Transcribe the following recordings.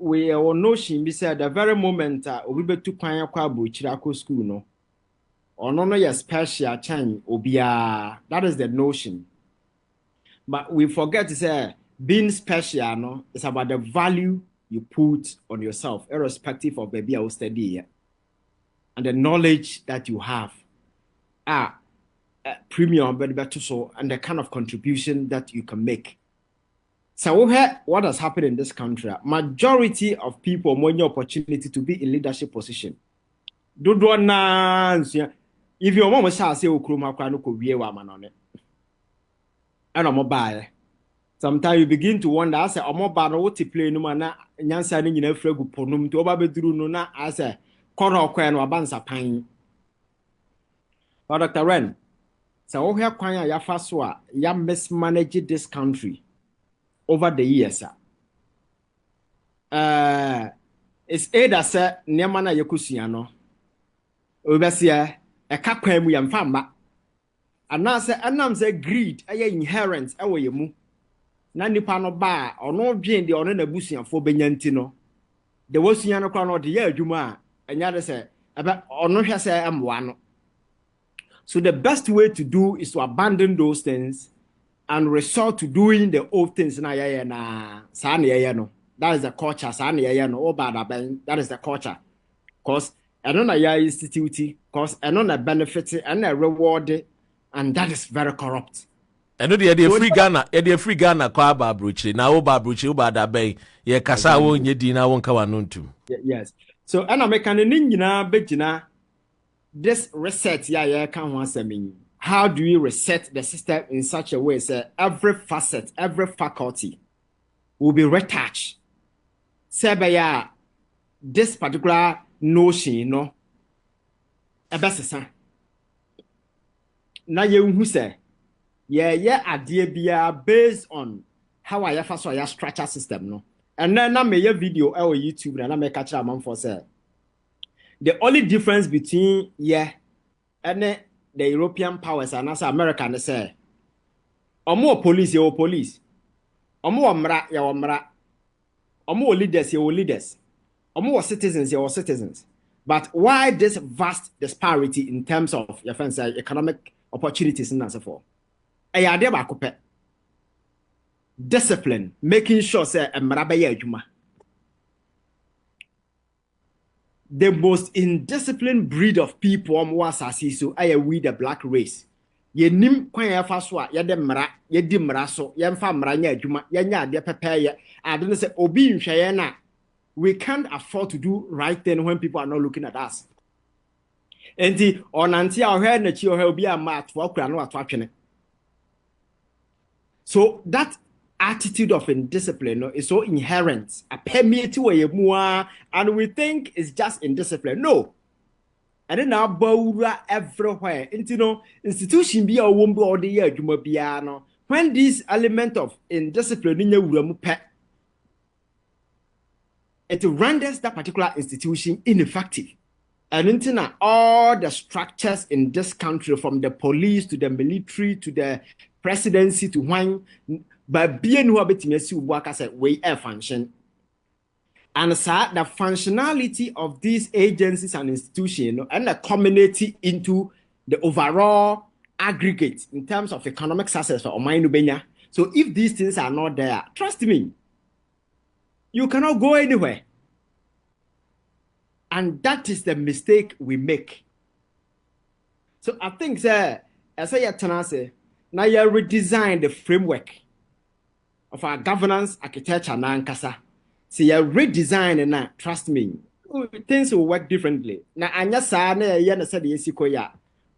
we all notion be said the very moment we be to kwanya kwa chirako school no. Or no yes special change obia. That is the notion. But we forget to say being special no is about the value you put on yourself, irrespective of baby I study and the knowledge that you have. Premium better so and the kind of contribution that you can make. So what has happened in this country? Majority of people want the opportunity to be in leadership position. If your mom say Okroma kwa no ko wie wa manone. And mobile. Sometimes you begin to wonder, I say, mobile no what play no man na nyansa ni nyina fregu ponum to oba beduru no na I say koro kwa no abansa pan. But Dr. Ren, so here kwan ya fa so a ya mismanage this country over the years. It's either say niema na yekusua no. Obesia e ka kwan mu ya mfa mba. Anase anam say greed aye inherent e wo yemu. Na nipa no ba ono dwen de ono na busuafo benya nti no. De wasua no kwa no de ya adwuma a enya de say ebe ono hwe say amwa no. So the best way to do is to abandon those things and resort to doing the old things na ya na sa na ya no. That is the culture sa na ya no. O bad aben, that is the culture. Cause na ya institute, cause na benefit and a reward, and that is very corrupt. And the free Ghana, the free Ghana kwa ba bruchi na o ba bruchi o ba da ben ye kasa wo nye di na won ka wanontum. Yes. So and American ni nyina begina this reset ya can ho asemi. How do we reset the system in such a way say every facet, every faculty will be retouched? Say ya this particular notion no ebesesa na ye hu say idea bia based on how I first saw your structure system no and then na me video on YouTube na me catch am for say the only difference between and the European powers and as America and say omo police your police omo mra your mra omo leaders your leaders omo citizens your citizens. But why this vast disparity in terms of your friends economic opportunities and so forth? Discipline, making sure say the most indisciplined breed of people was so we the black race. Ye nim kwan ya fa so a ye de mra ye di mra so ye mfa mra nya adwuma ye nya ade pepe ye ade say obi nhwe na. We can't afford to do right thing when people are not looking at us. And the onanti a na chi o be a mat for kura no ato atwene. So that attitude of indiscipline is so inherent. A permeate way more, and we think it's just indiscipline. No. And then now bawura everywhere. And you know, institution be a womb or the year no. When this element of indiscipline in your pet, it renders that particular institution ineffective. And until all the structures in this country, from the police to the military to the presidency to when, but being who are work as a way a function. And so the functionality of these agencies and institutions and the community into the overall aggregate in terms of economic success for Omainubenya. So if these things are not there, trust me, you cannot go anywhere. And that is the mistake we make. So I think, sir, as I say, now you redesign the framework of our governance, architecture, and Ankasa. So you redesign and trust me, things will work differently. Now, Anya Sana, said,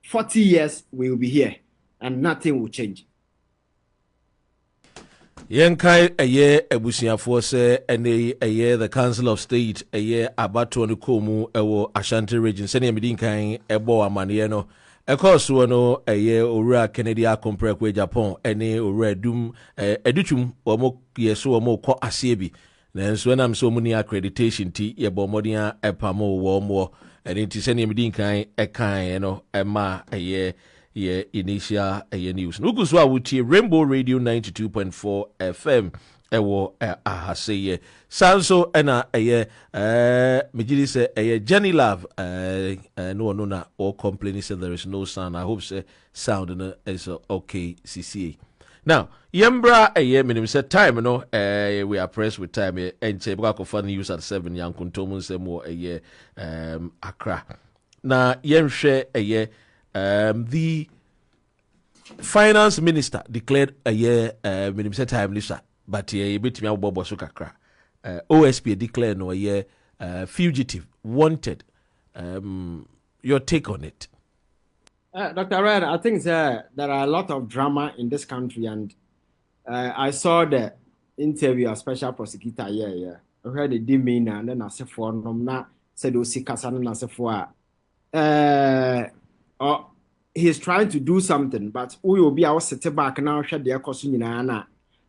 40 years we will be here and nothing will change. Yenkai a year ebusiafo se ene a year the Council of State a year abato no komu ewo Ashanti region sene medin kan ebo amane no ekoso no a year owura Kennedy akomprekwe Japan ene owura dum edutum omo yeso omo kɔ ase bi nanso enam so muni accreditation ti ye bo modia epamo wo mo ene ti sene medin kan ekan no ema a year initial news. Nuguswa wuti Rainbow Radio 92.4 FM ɛwɔ ahase yɛ saa nso ɛna ɛyɛ megye sɛ ɛyɛ Jenny Love no ɔno na all complaining say there is no sound. I hope say sound no is okay CCA. Now yembra minim say time no we are pressed with time enche baka for news at 7 yankuntomu nsem wo Accra. Na yenhwe the finance minister declared minim say time lisa but betimi abobo so kakra. OSP declared no fugitive wanted. Your take on it? Dr. Red, I think there are a lot of drama in this country, and I saw the interview of special prosecutor here. I heard the demeanor, and then I said for Nomna said Osikasan and I said for he's trying to do something, but we will be our set back now. Share the costume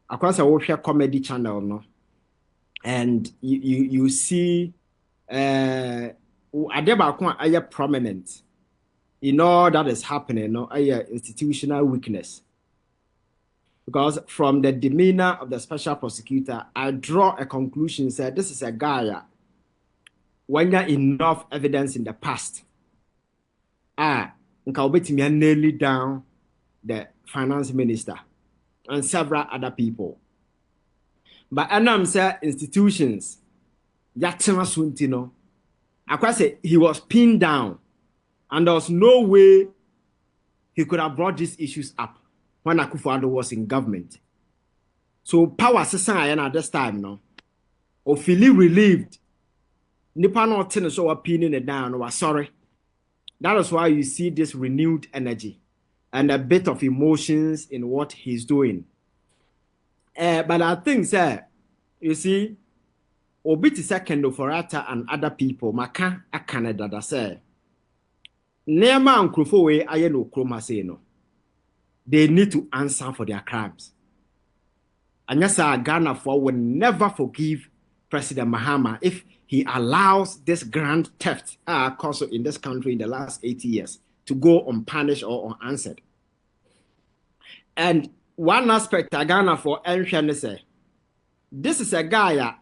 across a share comedy channel, no, and you see Adeba are prominent in all that is happening, no, institutional weakness. Because from the demeanor of the special prosecutor, I draw a conclusion that this is a guy when you have enough evidence in the past. Nearly down the finance minister and several other people. But I'm saying institutions, Yatsema Suntino, I say he was pinned down, and there was no way he could have brought these issues up when Akufo-Addo was in government. So power society at this time, no, or feeling relieved. Nipa no ten so pinning it down. Was sorry. That is why you see this renewed energy and a bit of emotions in what he's doing. But I think, sir, you see. Obiti second Forata and other people, Maka a Canada that say Nema and Krufowe Ayeno Kroma say no. They need to answer for their crimes. And yes, Ghana for will never forgive President Mahama if he allows this grand theft also in this country in the last 80 years to go unpunished or unanswered. And one aspect Ghana for say this is a guy.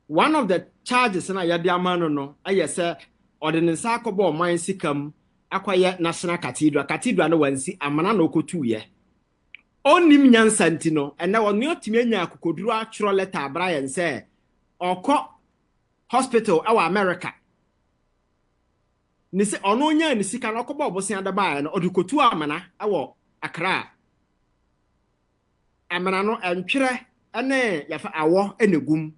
One of the charges na yadi amano no aye say ordinance akobo man sikam akwaye national cathedral no wansi amana no kotu ye onim nyansa ntino ena wonu otimi anya akokoduru atro letter Brian say oko hospital our America ni se ono nya ni sika no kobo obosia da ba no odukotu amana awo Accra amana no entwere ene yafa awo enegum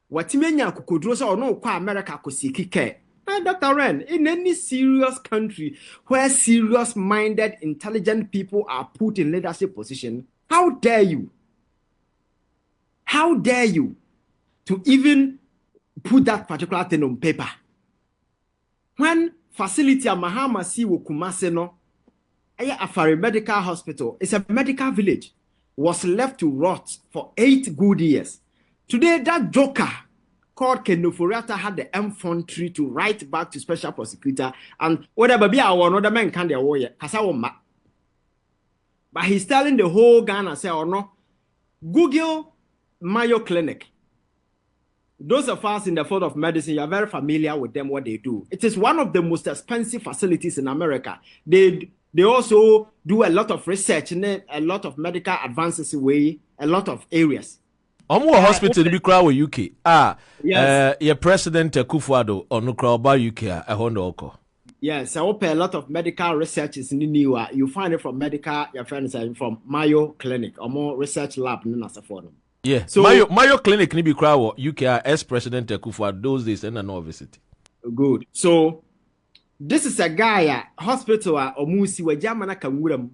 Watimenya kukodro so no kwa America kosikike. Dr. Ren, in any serious country where serious-minded, intelligent people are put in leadership position, how dare you? How dare you to even put that particular thing on paper? When facility at Mahama Siwo Kumase no, Afari Medical Hospital, it's a medical village, was left to rot for 8 good years. Today, that joker called Kenoforiata had the infantry to write back to special prosecutor and whatever be our another man can their warrior. But he's telling the whole Ghana, say or no, Google Mayo Clinic. Those of us in the field of medicine, you are very familiar with them, what they do. It is one of the most expensive facilities in America. They also do a lot of research in it, a lot of medical advances away, a lot of areas. Omo hospital bi kra wo UK. Yes. Your president Akufo-Addo onu kra ba UK a hondo oko. Yes, I open a lot of medical research in new. You find it from medical, your friends are from Mayo Clinic or more research lab na for. Yeah. So Mayo Clinic ni bi kra wo UK ex president Akufo-Addo those days and no visit. Good. So this is a guy hospital omusi wa jamana kanwuram.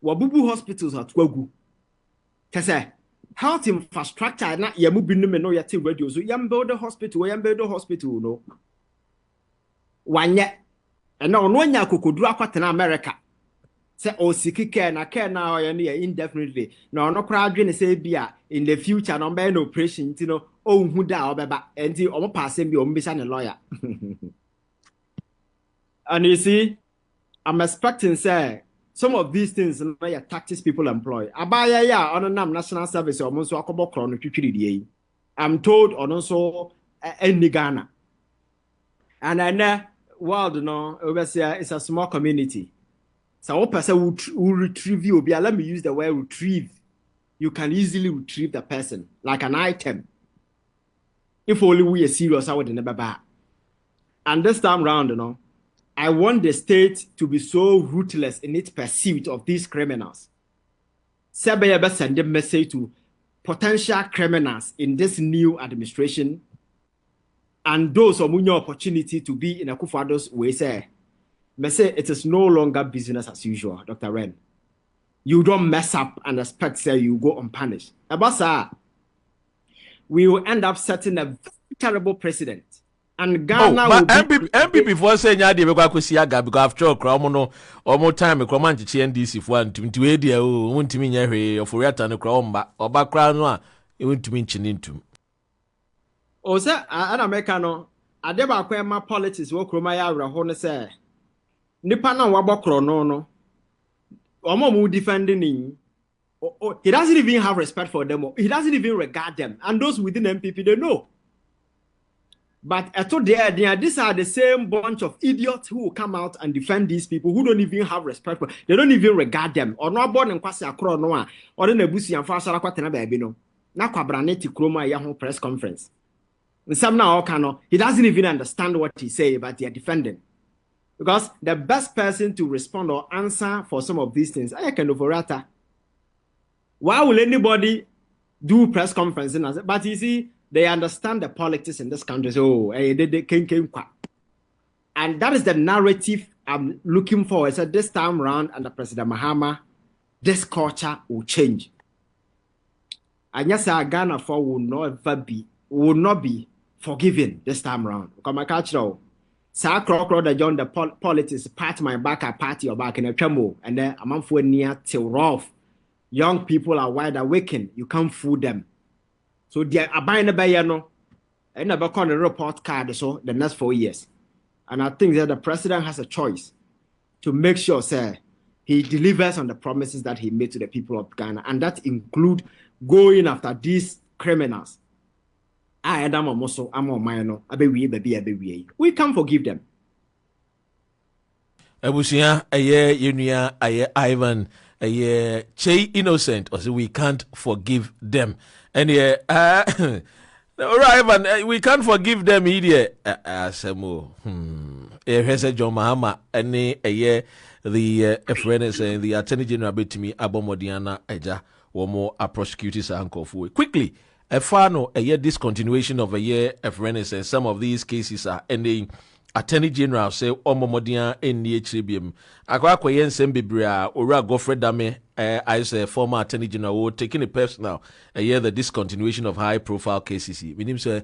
Wabubu hospitals at Twagu. Kase health infrastructure na yamu binum no yate radio so yam build a hospital no wanye and no nya kokoduru akwatena America say o sikike na care na o ye indefinitely na no kra adwene say bia in the future no be no operation you know o hu da obeba enti o mo pass bi o mbisa ne lawyer. And you see I'm expecting say some of these things are tactics people employ. Abaya ya on a national service or monso akobo krono twitwiri. I'm told on also in Ghana. And I know world no it's a small community. So one person will retrieve you. Let me use the word retrieve. You can easily retrieve the person like an item. If only we are serious, I would never buy. And this time round, I want the state to be so ruthless in its pursuit of these criminals. Sebeyebe send a message to potential criminals in this new administration and those who have opportunity to be in Akufo-Addo's way say, it is no longer business as usual, Dr. Ren. You don't mess up and expect say you go unpunished. Abasa, we will end up setting a very terrible precedent. And Ghana will MPP for saying ya dey be kwa kwesi aga because after all kra no omo time kra man chichi NDC for antum we dey o wontimi nya hwe oforiata no kra omba oba kra no a e wontimi nchini ntum. O say an America no ade ba kwa ma politics wo kroma ya awreho no say nipa na wabọ kro no omo mu defending him. He doesn't even have respect for them. He doesn't even regard them. And those within MPP, they know. But these are the same bunch of idiots who will come out and defend these people who don't even have respect for. They don't even regard them. Or not born in Kwasi Akro Noa. Or in the Busi and Fasara Kwatena Baby no. Na Kwabraneti Kroma Yahoo press conference. Some now Okano, he doesn't even understand what he say, but they are defending. Because the best person to respond or answer for some of these things, I can overrata. Why will anybody do press conference? But you see, they understand the politics in this country. So they came. And that is the narrative I'm looking for. I said this time around under President Mahama, this culture will change. And yes, Ghana for will not be forgiven this time around. Because my culture, Sa crowd that join the politics, pat my back, I pat your back in a tremble, and then a month near till rough. Young people are wide awakened. You can't fool them. So they are buying the bayano. I never call a report card so the next 4 years. And I think that the president has a choice to make sure, sir, he delivers on the promises that he made to the people of Ghana. And that include going after these criminals. We can't forgive them. Ebusia, aye, Ivan. Kyei innocent, or so we can't forgive them. And all right, Ivan, we can't forgive them here. Asemo, John Mahama, and the friend is saying the Attorney General betimi Abomodiana Eja, or more are prosecutors uncle for quickly. A final a year discontinuation of a year a friend is saying some of these cases are ending. Attorney General say Omomodia in the HCBM. Akwa yen bibria ora Godfred Dame as a former Attorney General taking it personal a year the discontinuation of high profile cases. Meaning say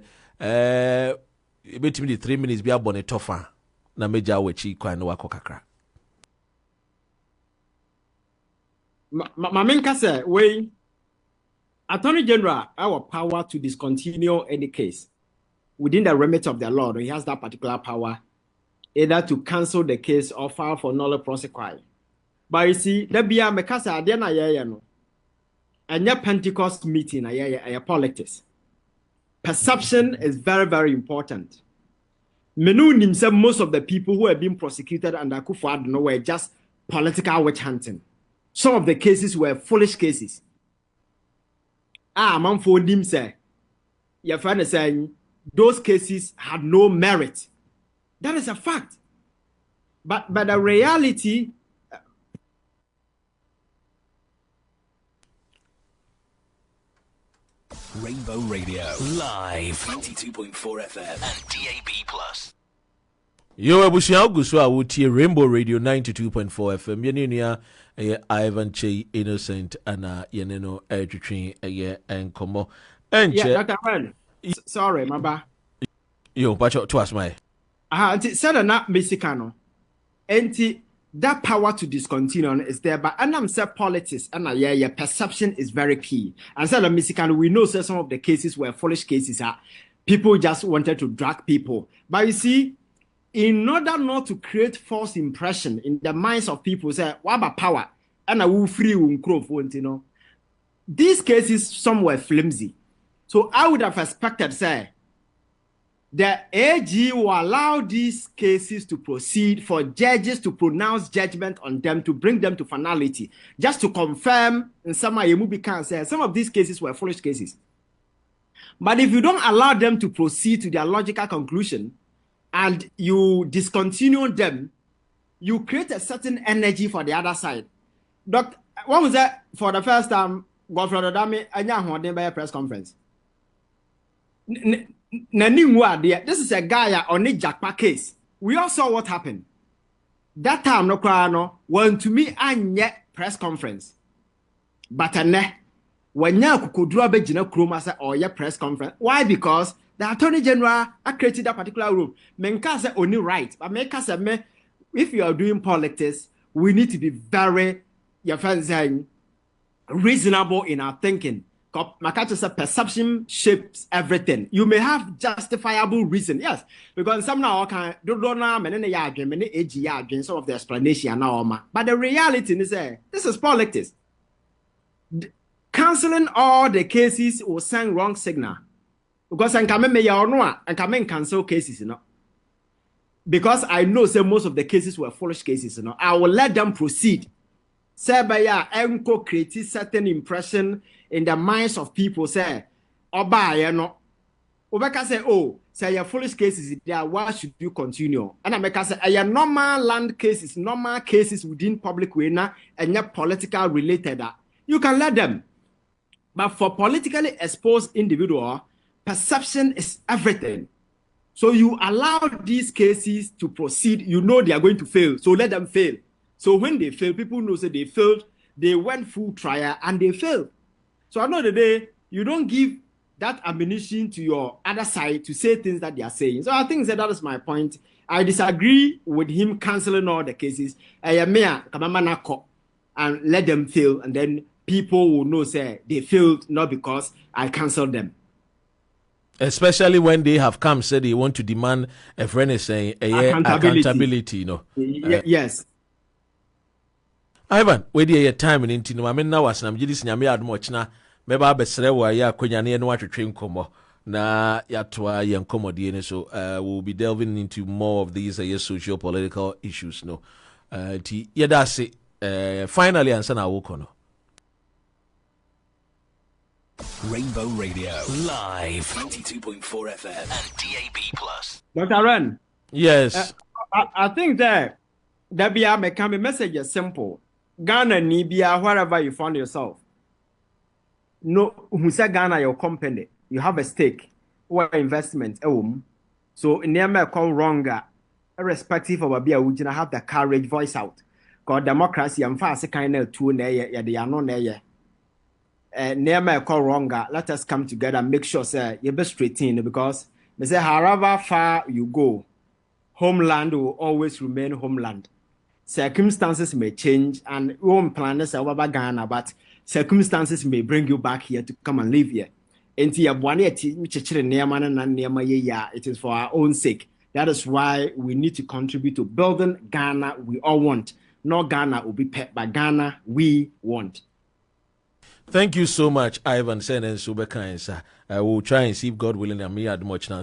between the 3 minutes be abone tofa na meja wechi kwa no wako kakra. Mamenka say we Attorney General our power to discontinue any case. Within the remit of the law, he has that particular power either to cancel the case or file for null prosequi. But you see, there be a mekasa adena no. And your Pentecost meeting a politics. Perception is very, very important. Menu himself, most of the people who have been prosecuted under Akufo-Addo were just political witch hunting. Some of the cases were foolish cases. Man for him say, your friend is saying those cases had no merit. That is a fact. But the reality. Rainbow Radio live 92.4 FM and DAB+. Yo Ebusia Ogusu a wotie Rainbow Radio 92.4 FM yenua Ivan Kyei innocent ana yeneno etwetwe enkomo enche. Yeah, Dr. Wen. Sorry, my bad. Yo, but to us my. Said not Mexicano. And that power to discontinue is there, but I'm say politics and yeah, perception is very key. And said Mexicano, we know some of the cases were foolish cases. People just wanted to drag people. But you see, in order not to create false impression in the minds of people, say, what about power? And I will free you know. These cases, some were flimsy. So I would have expected, say, the AG will allow these cases to proceed for judges to pronounce judgment on them, to bring them to finality, just to confirm in some way, can say some of these cases were foolish cases. But if you don't allow them to proceed to their logical conclusion and you discontinue them, you create a certain energy for the other side. Doctor, what was that for the first time? Godfrey Adame, a press conference. This is a guy on a Jackpot case. We all saw what happened. That time, no, when to me, I yet press conference. But when you could draw a Kroma or your press conference, why? Because the Attorney General created that particular room. Menka say only right, but make us say, if you are doing politics, we need to be very, your friends saying, reasonable in our thinking. Makacha said perception shapes everything. You may have justifiable reason, yes, because some now can do some of the explanation now, but the reality is this is politics. Canceling all the cases will send wrong signal because I can cancel cases, you know. Because I know say most of the cases were foolish cases, you know. I will let them proceed. Say by enco create certain impression in the minds of people. Say, Oba, you know, Obeka say, oh, say your foolish cases there. Why should you continue? And I make say, your normal land cases, normal cases within public arena, and your political related. You can let them, but for politically exposed individual, perception is everything. So you allow these cases to proceed. You know they are going to fail, so let them fail. So when they fail, people know say they failed. They went full trial and they failed. So at the end of the day, you don't give that ammunition to your other side to say things that they are saying. So I think that is my point. I disagree with him canceling all the cases. And let them fail, and then people will know say they failed not because I canceled them. Especially when they have come, say they want to demand a friend is saying accountability, you know. Yes. Ivan, where do you time in Intino? I mean, now as I'm just Yamia much now, maybe I be Srewa, ya Kunyani and what to train como. Na yatwa young comedy, so we'll be delving into more of these socio political issues. No, that's it. Finally, answer our work on. Rainbow Radio live 92.4 FM and DAB Plus. Dr. Ren. Yes. I think that be a message is simple. Ghana Nibia, wherever you find yourself. No, who say Ghana your company, you have a stake or investment. So in the call wronger, irrespective of a beer, we have the courage voice out. Because democracy and fast kind of two they are not there. Near call wronger, let us come together and make sure say you be straight in, because they say however far you go, homeland will always remain homeland. Circumstances may change and we won't plan this over Ghana, but circumstances may bring you back here to come and live here. It is for our own sake. That is why we need to contribute to building Ghana we all want. Not Ghana will be pet, but Ghana we want. Thank you so much, Ivan Sen and Subeka. I will try and see if God willing and me add much now.